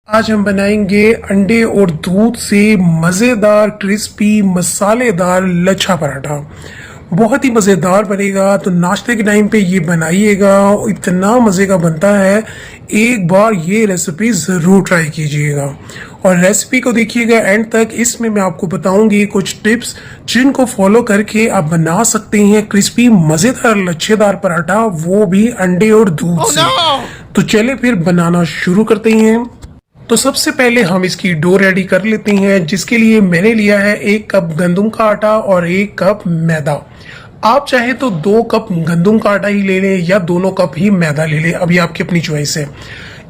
आज हम बनाएंगे अंडे और दूध से मज़ेदार क्रिस्पी मसालेदार लच्छा पराठा। बहुत ही मज़ेदार बनेगा, तो नाश्ते के टाइम पे ये बनाइएगा। इतना मज़े का बनता है, एक बार ये रेसिपी ज़रूर ट्राई कीजिएगा और रेसिपी को देखिएगा एंड तक। इसमें मैं आपको बताऊंगी कुछ टिप्स जिनको फॉलो करके आप बना सकते हैं क्रिस्पी मज़ेदार लच्छेदार पराठा, वो भी अंडे और दूध से। तो चले फिर बनाना शुरू करते हैं। तो सबसे पहले हम इसकी डो रेडी कर लेते हैं, जिसके लिए मैंने लिया है 1 कप गंदम का आटा और 1 कप मैदा। आप चाहे तो 2 कप गंदम का आटा ही ले लें या दोनों कप ही मैदा ले लें, अभी आपकी अपनी चॉइस है।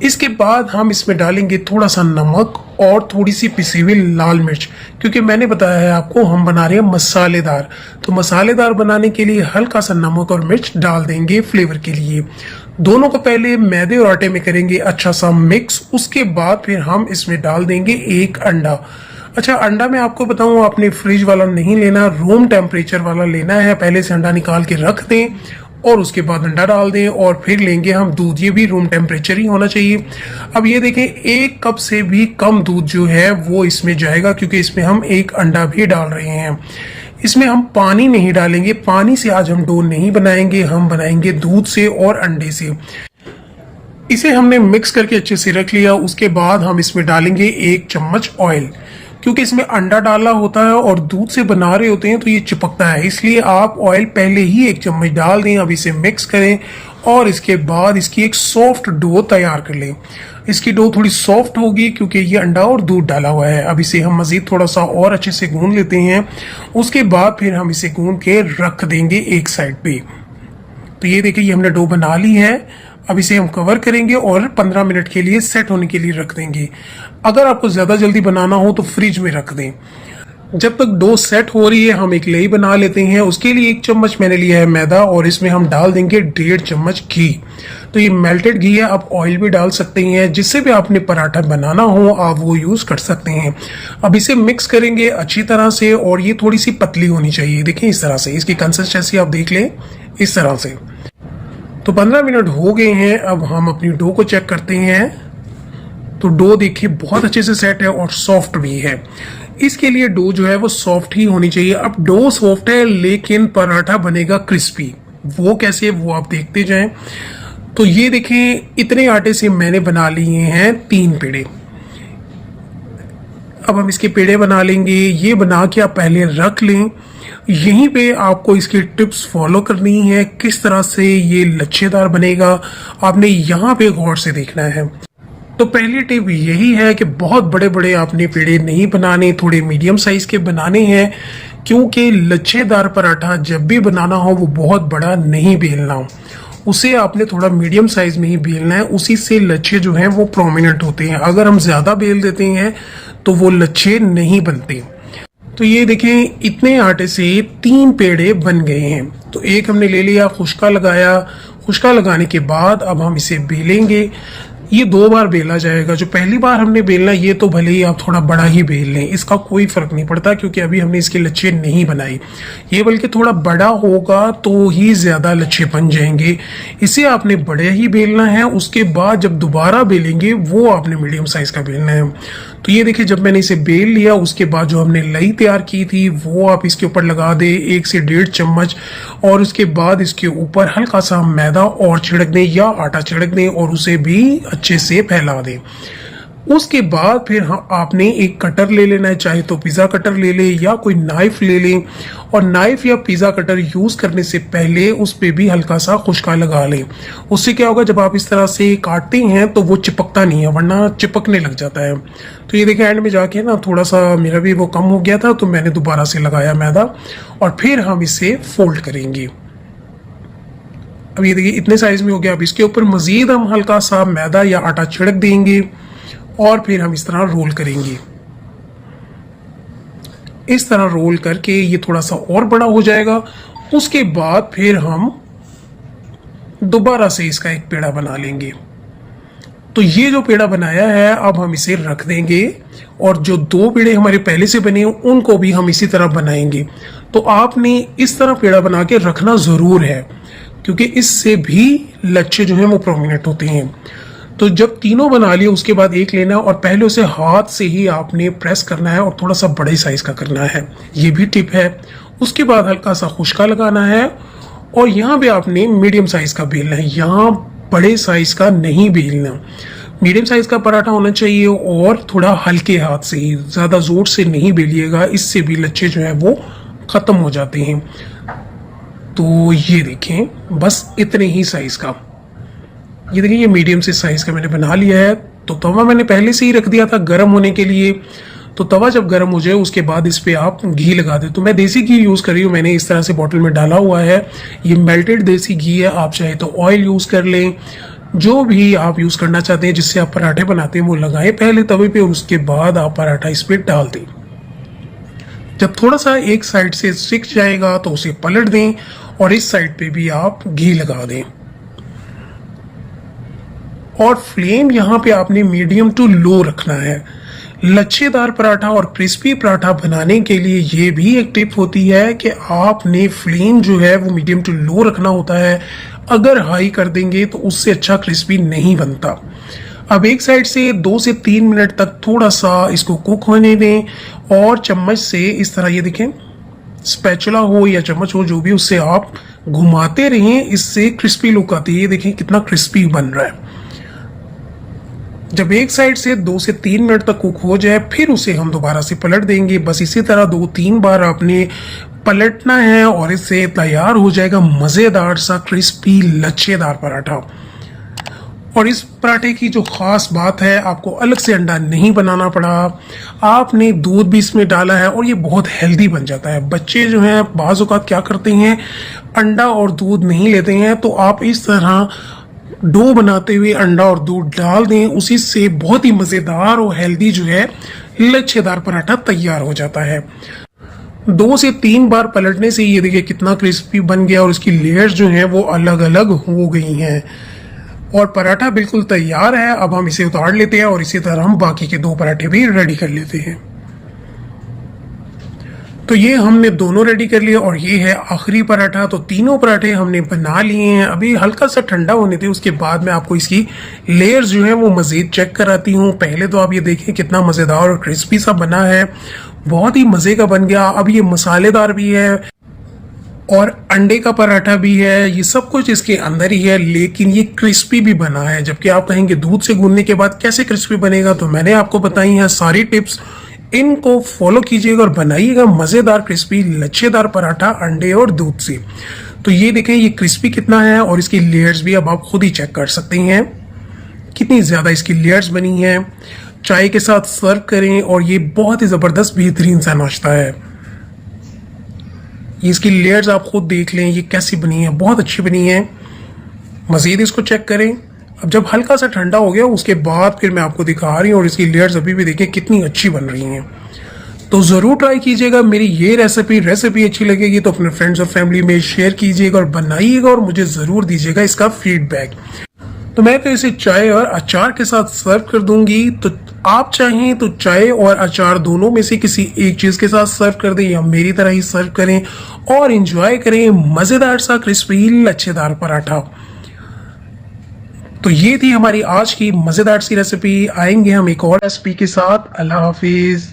इसके बाद हम इसमें डालेंगे थोड़ा सा नमक और थोड़ी सी पिसी हुई लाल मिर्च, क्योंकि मैंने बताया है आपको हम बना रहे हैं मसालेदार। तो मसालेदार बनाने के लिए हल्का सा नमक और मिर्च डाल देंगे फ्लेवर के लिए। दोनों को पहले मैदे और आटे में करेंगे अच्छा सा मिक्स। उसके बाद फिर हम इसमें डाल देंगे 1 अंडा। अच्छा, अंडा मैं आपको बताऊं, आपने फ्रिज वाला नहीं लेना, रूम टेम्परेचर वाला लेना है। पहले से अंडा निकाल के रख दें और उसके बाद अंडा डाल दें और फिर लेंगे हम दूध, ये भी रूम टेम्परेचर ही होना चाहिए। अब ये देखें, 1 कप से भी कम दूध जो है वो इसमें जाएगा, क्योंकि इसमें हम 1 अंडा भी डाल रहे हैं। इसमें हम पानी नहीं डालेंगे, पानी से आज हम डो नहीं बनाएंगे, हम बनाएंगे दूध से और अंडे से। इसे हमने मिक्स करके अच्छे से रख लिया। उसके बाद हम इसमें डालेंगे 1 चम्मच ऑयल, क्योंकि इसमें अंडा डाला होता है और दूध से बना रहे होते हैं तो ये चिपकता है, इसलिए आप ऑयल पहले ही 1 चम्मच डाल दें। अब इसे मिक्स करें और इसके बाद इसकी एक सॉफ्ट डो तैयार कर लें। इसकी डो थोड़ी सॉफ्ट होगी क्योंकि ये अंडा और दूध डाला हुआ है। अब इसे हम मजीद थोड़ा सा और अच्छे से गूंद लेते हैं। उसके बाद फिर हम इसे गूंद के रख देंगे एक साइड पे। तो ये देखिए, ये हमने डो बना ली है। अब इसे हम कवर करेंगे और 15 मिनट के लिए सेट होने के लिए रख देंगे। अगर आपको ज़्यादा जल्दी बनाना हो तो फ्रिज में रख दें। जब तक डो सेट हो रही है हम एक लेई बना लेते हैं। उसके लिए 1 चम्मच मैंने लिया है मैदा और इसमें हम डाल देंगे 1.5 चम्मच घी। तो ये मेल्टेड घी है, आप ऑयल भी डाल सकते हैं, जिससे भी आपने पराठा बनाना हो आप वो यूज़ कर सकते हैं। अब इसे मिक्स करेंगे अच्छी तरह से और ये थोड़ी सी पतली होनी चाहिए। देखिए इस तरह से, इसकी कंसिस्टेंसी आप देख लें इस तरह से। तो 15 मिनट हो गए हैं। अब हम अपनी डो को चेक करते हैं। तो डो देखिए बहुत अच्छे से सेट है और सॉफ्ट भी है। इसके लिए डो जो है वो सॉफ्ट ही होनी चाहिए। अब डो सॉफ्ट है लेकिन पराठा बनेगा क्रिस्पी, वो कैसे वो आप देखते जाएं। तो ये देखें, इतने आटे से मैंने बना लिए हैं 3 पेड़े। अब हम इसके पेड़े बना लेंगे। ये बना के आप पहले रख लें। यहीं पे आपको इसकी टिप्स फॉलो करनी है, किस तरह से ये लच्छेदार बनेगा आपने यहाँ पे गौर से देखना है। तो पहली टिप यही है कि बहुत बड़े बड़े आपने पेड़े नहीं बनाने, थोड़े मीडियम साइज के बनाने हैं, क्योंकि लच्छेदार पराठा जब भी बनाना हो वो बहुत बड़ा नहीं बेलना हो, उसे आपने थोड़ा मीडियम साइज में ही बेलना है। उसी से लच्छे जो हैं वो प्रोमिनेंट होते हैं। अगर हम ज़्यादा बेल देते हैं तो वो लच्छे नहीं बनते। तो ये देखें, इतने आटे से 3 पेड़े बन गए हैं। तो एक हमने ले लिया, खुश्का लगाया। खुश्का लगाने के बाद अब हम इसे बेलेंगे। ये 2 बार बेला जाएगा। जो पहली बार हमने बेलना, ये तो भले ही आप थोड़ा बड़ा ही बेल लें, इसका कोई फर्क नहीं पड़ता, क्योंकि अभी हमने इसके लच्छे नहीं बनाए। ये बल्कि थोड़ा बड़ा होगा तो ही ज़्यादा लच्छे बन जाएंगे, इसे आपने बड़े ही बेलना है। उसके बाद जब दोबारा बेलेंगे वो आपने मीडियम साइज का बेलना है। तो ये देखिए, जब मैंने इसे बेल लिया उसके बाद जो हमने लई तैयार की थी वो आप इसके ऊपर लगा दें 1 से 1.5 चम्मच, और उसके बाद इसके ऊपर हल्का सा मैदा और छिड़क दें या आटा छिड़क दें और उसे भी अच्छे से फैला दें। उसके बाद फिर आपने एक कटर ले लेना है, चाहे तो पिज़्ज़ा कटर ले लें या कोई नाइफ ले लें, और नाइफ या पिज़्ज़ा कटर यूज़ करने से पहले उस पर भी हल्का सा खुश्का लगा लें। उससे क्या होगा, जब आप इस तरह से काटते हैं तो वो चिपकता नहीं है, वरना चिपकने लग जाता है। तो ये देखिए, एंड में जाके ना थोड़ा सा मेरा भी वो कम हो गया था, तो मैंने दोबारा से लगाया मैदा और फिर हम इसे फोल्ड करेंगे। अब ये देखिए इतने साइज में हो गया। अब इसके ऊपर मज़ीद हम हल्का सा मैदा या आटा छिड़क देंगे और फिर हम इस तरह रोल करेंगे। इस तरह रोल करके ये थोड़ा सा और बड़ा हो जाएगा। उसके बाद फिर हम दोबारा से इसका एक पेड़ा बना लेंगे। तो ये जो पेड़ा बनाया है अब हम इसे रख देंगे, और जो 2 पेड़े हमारे पहले से बने हैं उनको भी हम इसी तरह बनाएंगे। तो आपने इस तरह पेड़ा बना के रखना ज़रूर है, क्योंकि इससे भी लच्छे जो हैं वो प्रोमिनेंट होते हैं। तो जब तीनों बना लिए उसके बाद एक लेना है और पहले उसे हाथ से ही आपने प्रेस करना है और थोड़ा सा बड़े साइज का करना है, ये भी टिप है। उसके बाद हल्का सा खुशका लगाना है और यहाँ पे आपने मीडियम साइज का बेलना है, यहाँ बड़े साइज का नहीं बेलना। मीडियम साइज का पराठा होना चाहिए और थोड़ा हल्के हाथ से ही, ज़्यादा ज़ोर से नहीं बेलिएगा, इससे भी लच्छे जो है वो ख़त्म हो जाते हैं। तो ये देखें, बस इतने ही साइज का, ये देखिए ये मीडियम से साइज का मैंने बना लिया है। तो तवा मैंने पहले से ही रख दिया था गर्म होने के लिए। तो तवा जब गर्म हो जाए उसके बाद इस पे आप घी लगा दें। तो मैं देसी घी यूज़ कर रही हूँ, मैंने इस तरह से बॉटल में डाला हुआ है, ये मेल्टेड देसी घी है। आप चाहे तो ऑयल यूज़ कर लें, जो भी आप यूज़ करना चाहते हैं जिससे आप पराठे बनाते हैं वो लगाएं पहले तवे पे और उसके बाद आप पराठा इस पर डाल दें। जब थोड़ा सा एक साइड से सिक जाएगा तो उसे पलट दें और इस साइड पे भी आप घी लगा दें। और फ्लेम यहाँ पे आपने मीडियम टू लो रखना है। लच्छेदार पराठा और क्रिस्पी पराठा बनाने के लिए ये भी एक टिप होती है कि आपने फ्लेम जो है वो मीडियम टू लो रखना होता है। अगर हाई कर देंगे तो उससे अच्छा क्रिस्पी नहीं बनता। अब एक साइड से 2 से 3 मिनट तक थोड़ा सा इसको कुक होने दें और चम्मच से इस तरह, ये देखें, स्पैचुला हो या चम्मच हो जो भी, उससे आप घुमाते रहें, इससे क्रिस्पी लुक आती है। ये देखें कितना क्रिस्पी बन रहा है। जब एक साइड से 2 से 3 मिनट तक कुक हो जाए फिर उसे हम दोबारा से पलट देंगे। बस इसी तरह 2-3 बार आपने पलटना है और इससे तैयार हो जाएगा मज़ेदार सा क्रिस्पी लच्छेदार पराठा। और इस पराठे की जो ख़ास बात है, आपको अलग से अंडा नहीं बनाना पड़ा, आपने दूध भी इसमें डाला है और ये बहुत हेल्दी बन जाता है। बच्चे जो हैं बाज़ औक़ात क्या करते हैं, अंडा और दूध नहीं लेते हैं, तो आप इस तरह डो बनाते हुए अंडा और दूध डाल दें, उसी से बहुत ही मज़ेदार और हेल्दी जो है लच्छेदार पराठा तैयार हो जाता है। 2 से 3 बार पलटने से ये देखिए कितना क्रिस्पी बन गया और इसकी लेयर्स जो हैं वो अलग अलग हो गई हैं और पराठा बिल्कुल तैयार है। अब हम इसे उतार लेते हैं और इसी तरह हम बाकी के 2 पराठे भी रेडी कर लेते हैं। तो ये हमने दोनों रेडी कर लिए और ये है आखिरी पराठा। तो तीनों पराठे हमने बना लिए हैं। अभी हल्का सा ठंडा होने थे, उसके बाद मैं आपको इसकी लेयर्स जो है वो मज़ीद चेक कराती हूँ। पहले तो आप ये देखें कितना मज़ेदार और क्रिस्पी सा बना है, बहुत ही मज़े का बन गया। अब ये मसालेदार भी है और अंडे का पराठा भी है, ये सब कुछ इसके अंदर ही है, लेकिन ये क्रिस्पी भी बना है। जबकि आप कहेंगे दूध से गूंदने के बाद कैसे क्रिस्पी बनेगा, तो मैंने आपको बताई हैं सारी टिप्स, इनको फॉलो कीजिएगा और बनाइएगा मज़ेदार क्रिस्पी लच्छेदार पराठा अंडे और दूध से। तो ये देखें ये क्रिस्पी कितना है और इसकी लेयर्स भी अब आप खुद ही चेक कर सकते हैं कितनी ज़्यादा इसकी लेयर्स बनी हैं। चाय के साथ सर्व करें और ये बहुत ही ज़बरदस्त बेहतरीन सा नाश्ता है। इसकी लेयर्स आप खुद देख लें ये कैसी बनी है, बहुत अच्छी बनी है। मज़ीद इसको चेक करें। अब जब हल्का सा ठंडा हो गया उसके बाद फिर मैं आपको दिखा रही हूँ और इसकी लेयर्स अभी भी देखें कितनी अच्छी बन रही हैं। तो ज़रूर ट्राई कीजिएगा। मेरी ये रेसिपी अच्छी लगेगी तो अपने फ्रेंड्स और फैमिली में शेयर कीजिएगा और बनाइएगा और मुझे ज़रूर दीजिएगा इसका फीडबैक। तो मैं तो इसे चाय और अचार के साथ सर्व कर दूंगी। तो आप चाहें तो चाय और अचार दोनों में से किसी एक चीज़ के साथ सर्व कर दें या मेरी तरह ही सर्व करें और इंजॉय करें मज़ेदार सा क्रिस्पी लच्छेदार पराठा। तो ये थी हमारी आज की मज़ेदार सी रेसिपी। आएंगे हम एक और रेसिपी के साथ। अल्लाह हाफिज़।